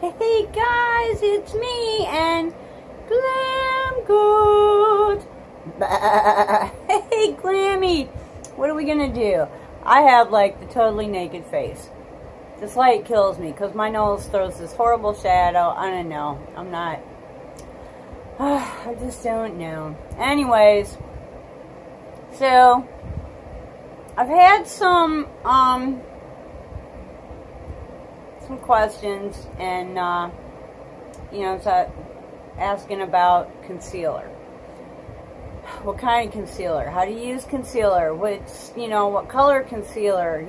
Hey guys, it's me and Glam Good. Hey Glammy, what are we gonna do? I have like the totally naked face. This light kills me because my nose throws this horrible shadow. I don't know. I'm not. I just don't know. Anyways, so I've had some questions and asking about concealer. What kind of concealer? How to use concealer? What color concealer?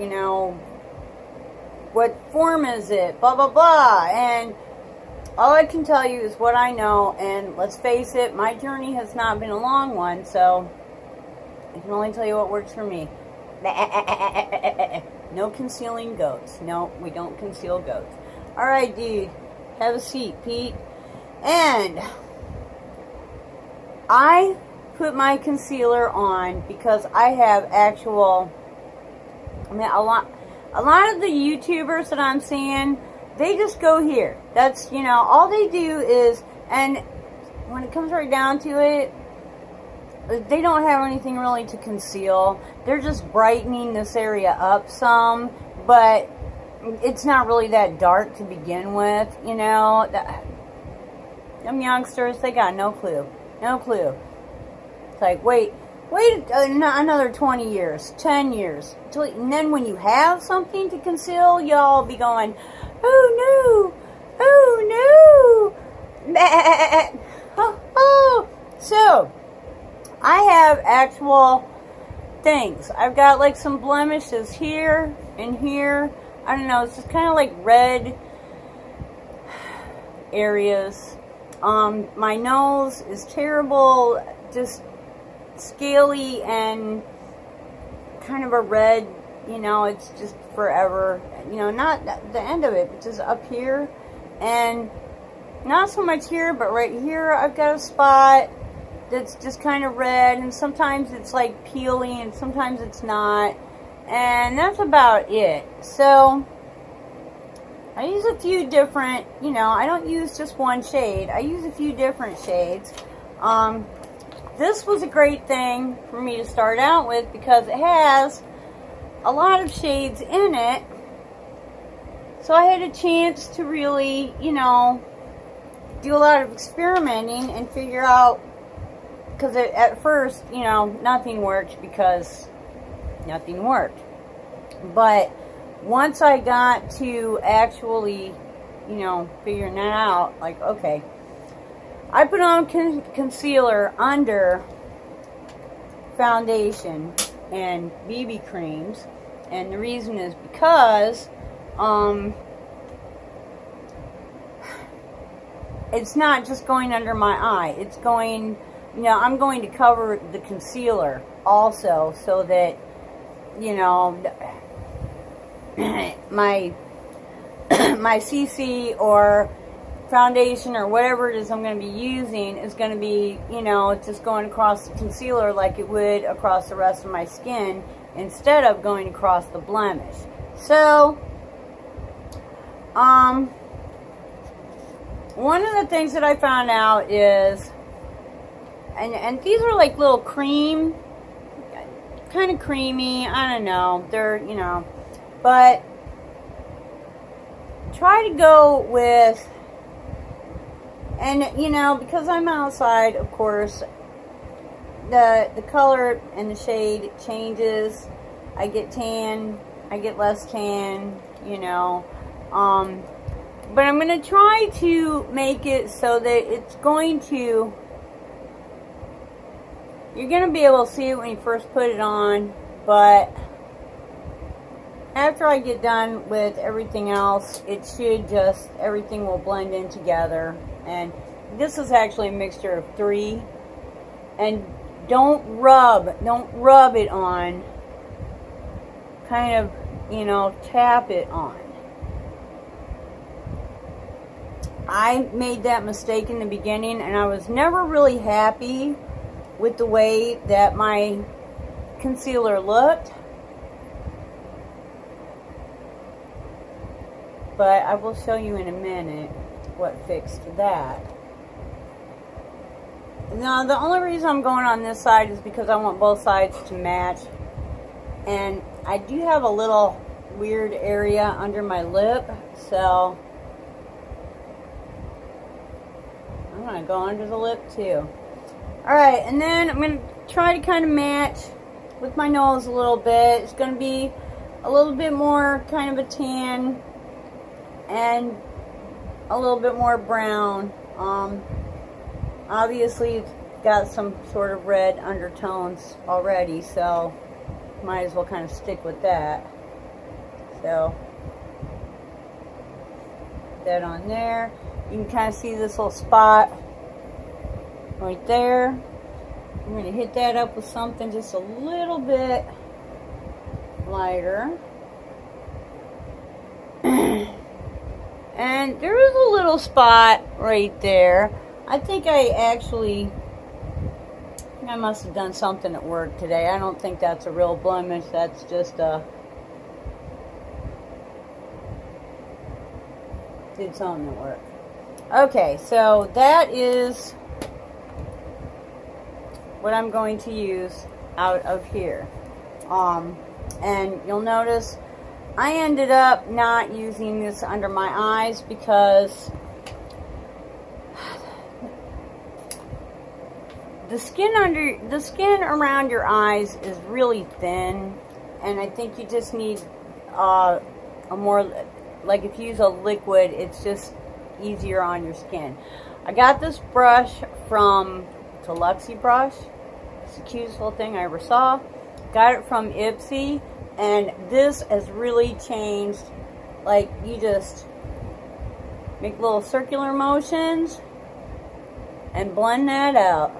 What form is it? Blah blah blah. And all I can tell you is what I know, and let's face it, my journey has not been a long one, so I can only tell you what works for me. No concealing goats. No, we don't conceal goats. Alright, dude. Have a seat, Pete. And I put my concealer on because I have a lot of the YouTubers that I'm seeing, they just go here. That's, all they do is, and when it comes right down to it, they don't have anything really to conceal. They're just brightening this area up some, but it's not really that dark to begin with, Them youngsters, they got no clue. No clue. It's like, wait another 20 years, 10 years. And then when you have something to conceal, y'all be going, oh no, oh. So, I have actual things. I've got like some blemishes here and here. I don't know, it's just kind of like red areas. My nose is terrible, just scaly and kind of a red, it's just forever. Not the end of it, but just up here. And not so much here, but right here I've got a spot that's just kind of red, and sometimes it's like peeling and sometimes it's not, and that's about it. So I use a few different, I don't use just one shade, I use a few different shades. This was a great thing for me to start out with because it has a lot of shades in it, so I had a chance to really, do a lot of experimenting and figure out. Because at first, nothing worked because nothing worked. But once I got to actually, figuring that out, like, okay, I put on concealer under foundation and BB creams. And the reason is because it's not just going under my eye. It's going... I'm going to cover the concealer also so that, my CC or foundation or whatever it is I'm going to be using is going to be, just going across the concealer like it would across the rest of my skin instead of going across the blemish. So, one of the things that I found out is, and these are like little cream, kind of creamy, I don't know, they're, but try to go with, and because I'm outside, of course, the color and the shade changes. I get tan, I get less tan, but I'm going to try to make it so that it's going to, you're going to be able to see it when you first put it on, but after I get done with everything else, it should just, everything will blend in together. And this is actually a mixture of 3. And don't rub it on. Kind of, tap it on. I made that mistake in the beginning, and I was never really happy with the way that my concealer looked. but I will show you in a minute what fixed that. Now, the only reason I'm going on this side is because I want both sides to match. And I do have a little weird area under my lip, so I'm going to go under the lip too. Alright, and then I'm going to try to kind of match with my nose a little bit. It's going to be a little bit more kind of a tan and a little bit more brown. Obviously it's got some sort of red undertones already, so might as well kind of stick with that. So that on there. You can kind of see this little spot right there. I'm going to hit that up with something just a little bit lighter. And there is a little spot right there. I think I must have done something at work today. I don't think that's a real blemish. That's just did something at work. Okay, so that is what I'm going to use out of here. And you'll notice I ended up not using this under my eyes because the skin around your eyes is really thin, and I think you just need a more, like if you use a liquid, it's just easier on your skin. I got this brush from, it's a Luxie brush. It's the cutest little thing I ever saw. Got it from Ipsy, and this has really changed. Like, you just make little circular motions and blend that out.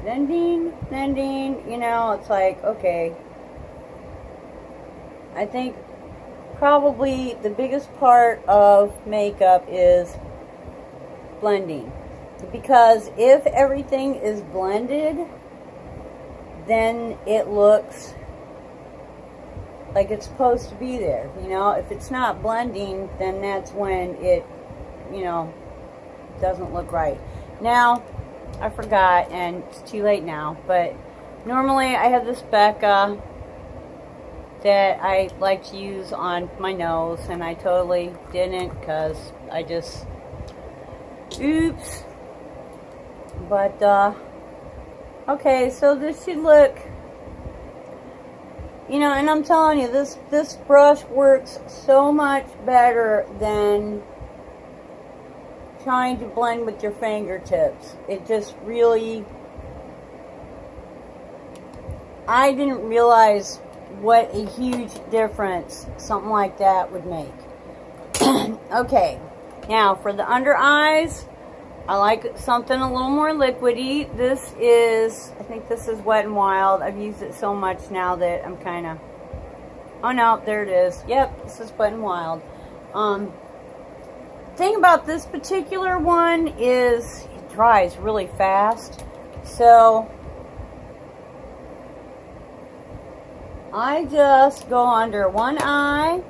Blending, you know, it's like, okay. I think probably the biggest part of makeup is blending. Because if everything is blended, then it looks like it's supposed to be there. You know, if it's not blending, then that's when it, you know, doesn't look right. Now, I forgot, and it's too late now, but normally I have this Becca that I like to use on my nose, and I totally didn't because I just, oops. But, okay, so this should look, you know, and I'm telling you, this brush works so much better than trying to blend with your fingertips. It just really, I didn't realize what a huge difference something like that would make. Okay, now for the under eyes, I like something a little more liquidy. This is, I think this is Wet n Wild. I've used it so much now that I'm kind of, oh no, there it is. Yep, this is Wet n Wild. Thing about this particular one is it dries really fast. So I just go under one eye,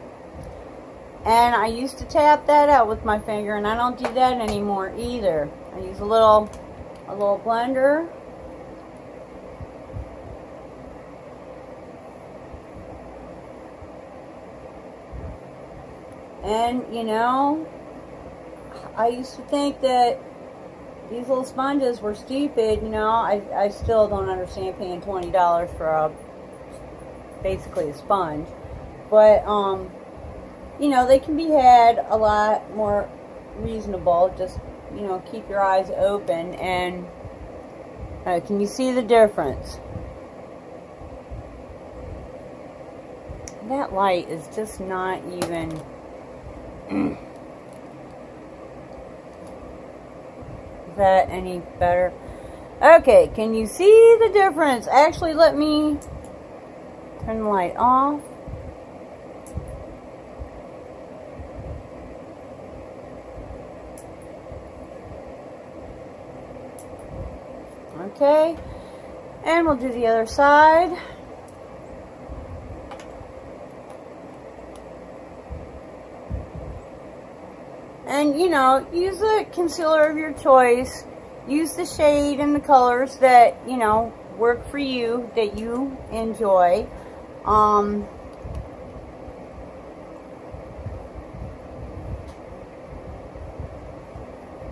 and I used to tap that out with my finger, and I don't do that anymore either. I use a little blender. And, you know, I used to think that these little sponges were stupid. You know, I still don't understand paying $20 for basically a sponge. But, you know, they can be had a lot more reasonable. Just, you know, keep your eyes open. And can you see the difference? That light is just not even... Is that any better? Okay, can you see the difference? Actually, let me turn the light off. Okay, and we'll do the other side. And, you know, use a concealer of your choice. Use the shade and the colors that, you know, work for you, that you enjoy.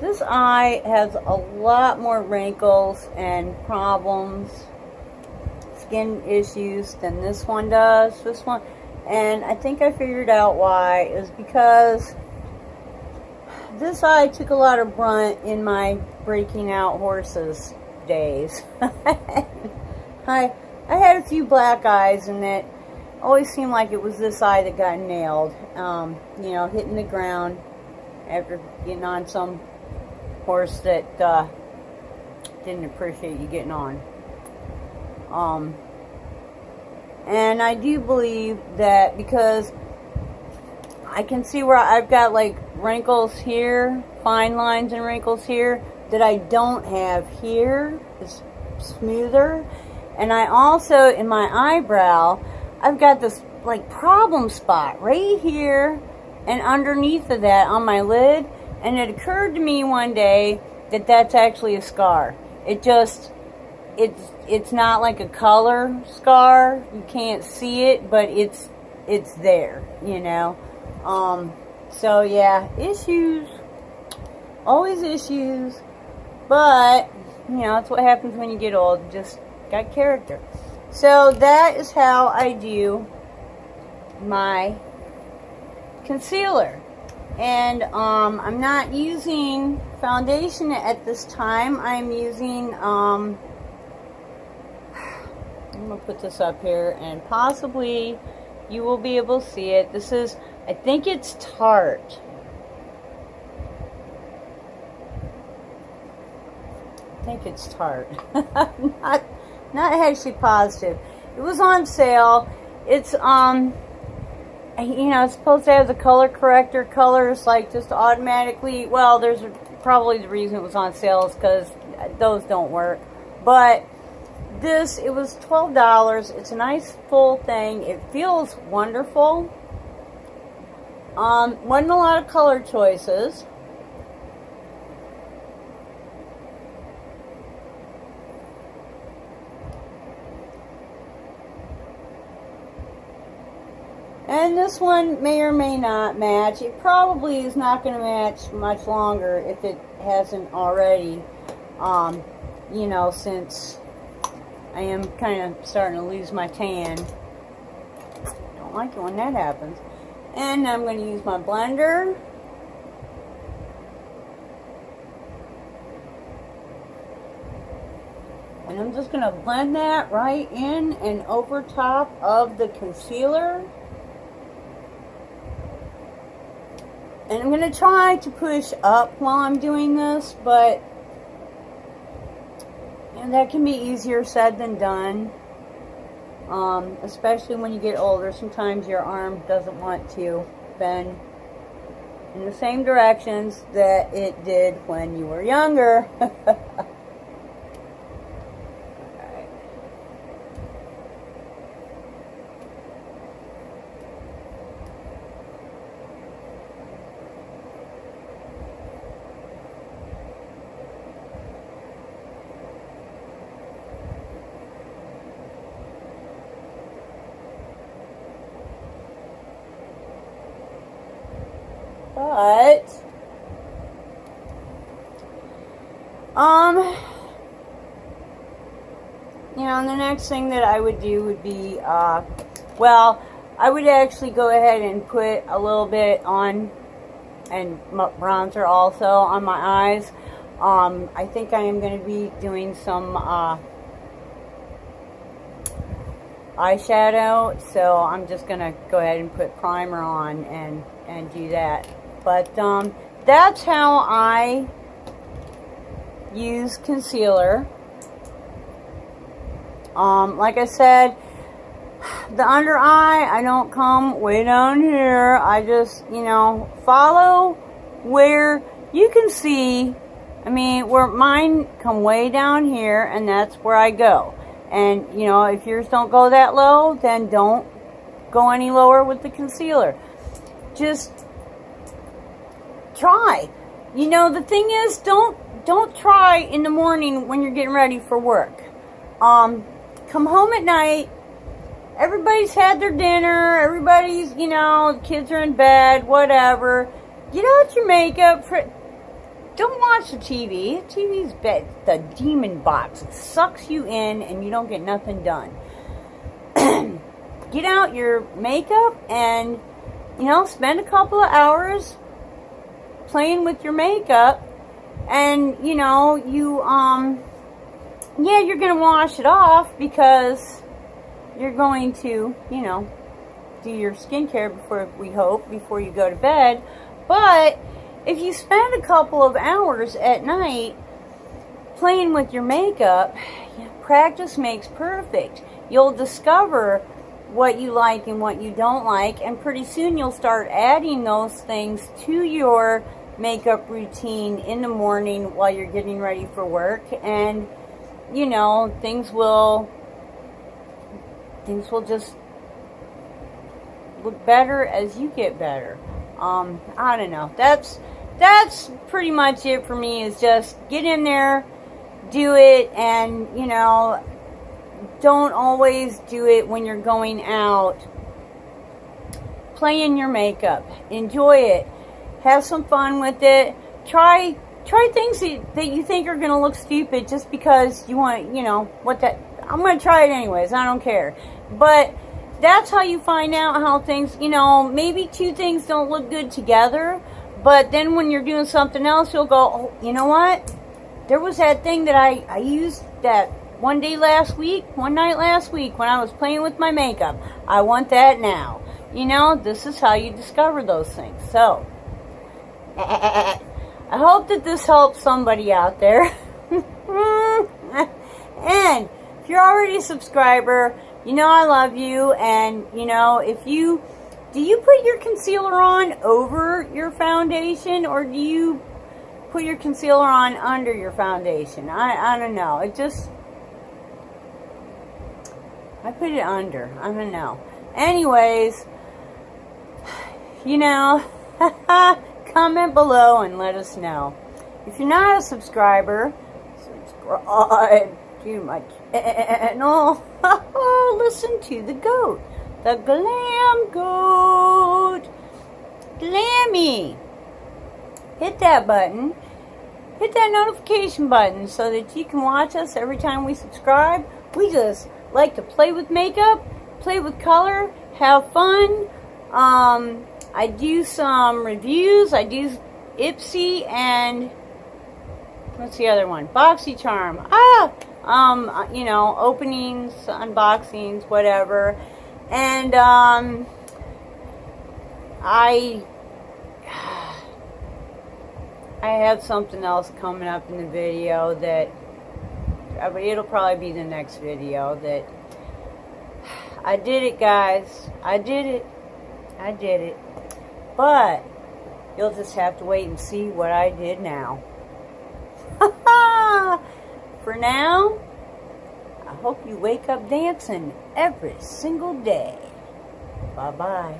This eye has a lot more wrinkles and problems, skin issues, than this one does. This one, and I think I figured out why, is because this eye took a lot of brunt in my breaking out horses days. I had a few black eyes, and it always seemed like it was this eye that got nailed. You know, hitting the ground after getting on some horse that didn't appreciate you getting on. And I do believe that because I can see where I've got like wrinkles here, fine lines and wrinkles here, that I don't have here. It's smoother. And I also, in my eyebrow, I've got this like problem spot right here and underneath of that on my lid. And it occurred to me one day that that's actually a scar. It just, it's not like a color scar. You can't see it, but it's there, you know. So yeah, issues, always issues, but you know, that's what happens when you get old. You just got character. So that is how I do my concealer. And I'm not using foundation at this time. I'm using, I'm going to put this up here, and possibly you will be able to see it. This is, I think it's Tarte. I think it's Tarte. not actually positive. It was on sale. It's, you know, it's supposed to have the color corrector colors, like just automatically. Well, there's probably the reason it was on sale is because those don't work. But this, it was $12. It's a nice full thing. It feels wonderful. Wasn't a lot of color choices. And this one may or may not match. It probably is not going to match much longer if it hasn't already, you know, since I am kind of starting to lose my tan. Don't like it when that happens. And I'm going to use my blender. And I'm just going to blend that right in and over top of the concealer. And I'm going to try to push up while I'm doing this, but and that can be easier said than done. Especially when you get older, sometimes your arm doesn't want to bend in the same directions that it did when you were younger. But, you know, the next thing that I would do would be, well, I would actually go ahead and put a little bit on, and bronzer also on my eyes. I think I am going to be doing some, eyeshadow, so I'm just going to go ahead and put primer on and do that. But that's how I use concealer. Like I said, the under eye, I don't come way down here. I just, you know, follow where you can see. I mean, where mine come way down here, and that's where I go. And, you know, if yours don't go that low, then don't go any lower with the concealer. Just try. You know, the thing is, don't try in the morning when you're getting ready for work. Come home at night. Everybody's had their dinner. Everybody's, you know, the kids are in bed, whatever. Get out your makeup. Don't watch the TV. The TV's the demon box. It sucks you in and you don't get nothing done. Get out your makeup and, you know, spend a couple of hours playing with your makeup. And, you know, yeah, you're going to wash it off because you're going to, you know, do your skincare before you go to bed. But if you spend a couple of hours at night playing with your makeup, practice makes perfect. You'll discover what you like and what you don't like, and pretty soon you'll start adding those things to your makeup routine in the morning while you're getting ready for work, and you know, things will just look better as you get better. I don't know. That's pretty much it for me, is just get in there, do it, and you know, don't always do it when you're going out. Play in your makeup. Enjoy it. Have some fun with it. Try things that you think are going to look stupid just because you want, you know, I'm going to try it anyways. I don't care. But that's how you find out how things, you know, maybe two things don't look good together, but then when you're doing something else, you'll go, oh, you know what? There was that thing that I used that one night last week when I was playing with my makeup. I want that now. You know, this is how you discover those things. So, I hope that this helps somebody out there. And if you're already a subscriber, you know I love you. And, you know, do you put your concealer on over your foundation, or do you put your concealer on under your foundation? I don't know. I put it under. I don't know. Anyways, you know, comment below and let us know. If you're not a subscriber, subscribe to my channel. Listen to the goat. The glam goat. Glammy. Hit that button. Hit that notification button so that you can watch us every time we subscribe. We just like to play with makeup, play with color, have fun. I do some reviews. I do Ipsy and what's the other one? BoxyCharm. You know, openings, unboxings, whatever. And I have something else coming up in the video that it'll probably be the next video. That I did it, guys. I did it. But you'll just have to wait and see what I did now. For now, I hope you wake up dancing every single day. Bye-bye.